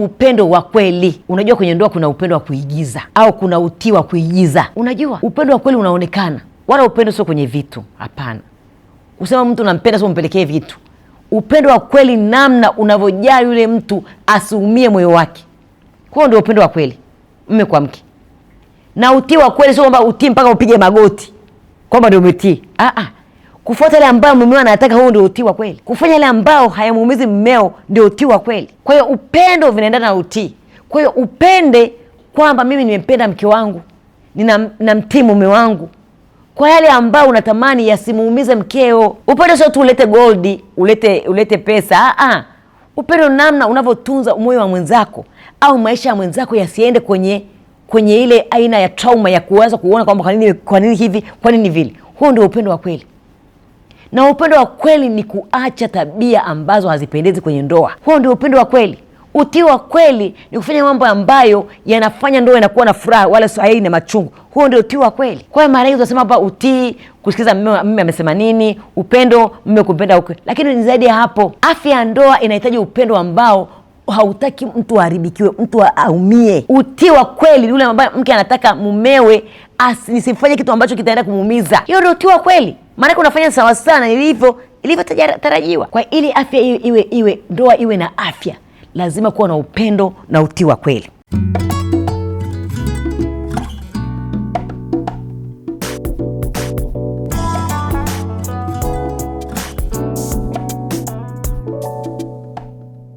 Upendo wa kweli. Unajua kwenye ndoa kuna upendo wa kuigiza au kuna utii wa kuigiza. Unajua upendo wa kweli unaonekana, wala upendo sio kwenye vitu. Hapana, usema mtu unampenda sio umpelekee vitu. Upendo wa kweli namna unavyojaa yule mtu asiumie moyo wake, huo ndio upendo wa kweli, mme kwa mke. Na utii wa kweli sio kwamba utii mpaka upige magoti kwamba ndio umetii. Kufuata yale ambayo mumeo anataka, huo ndio utii wa kweli. Kufanya yale ambayo hayamuumizi mmeo ndio utii wa kweli. Kwa hiyo upendo vinaendana na utii. Kwa hiyo upende kwamba mimi nimempenda mke wangu, ninamtii mume wangu kwa yale ambayo unatamani yasimuumize mkeo. Upendo sio tu ulete goldi, ulete pesa. Upendo namna unavyotunza moyo wa mwenzako au maisha ya mwenzako yasiende kwenye ile aina ya trauma ya kuanza kuona kwamba kwa nini hivi, kwa nini vile. Huo ndio upendo wa kweli. Na upendo wa kweli ni kuacha tabia ambazo hazipendezi kwenye ndoa. Huo ndio upendo wa kweli. Utii wa kweli ni kufanya mambo ambayo yanafanya ndoa inakuwa na furaha wala sio na machungu. Huo ndio utii wa kweli. Kwa hiyo mara nyingi tunasema hapa utii, kusikiza mume amesema nini, upendo mume kumpenda ukweli. Lakini ni zaidi ya hapo. Afya ya ndoa inahitaji upendo ambao hautaki mtu aharibikiwe, mtu aumie. Utii wa kweli ni ule ambao mke anataka mumewe asifanye kitu ambacho kitaenda kumuumiza. Hiyo ndio utii wa kweli. Maana unafanya sawa sana ilivyotarajiwa. Kwa ili afya iwe ndoa iwe na afya, lazima kuwa na upendo na utii wa kweli.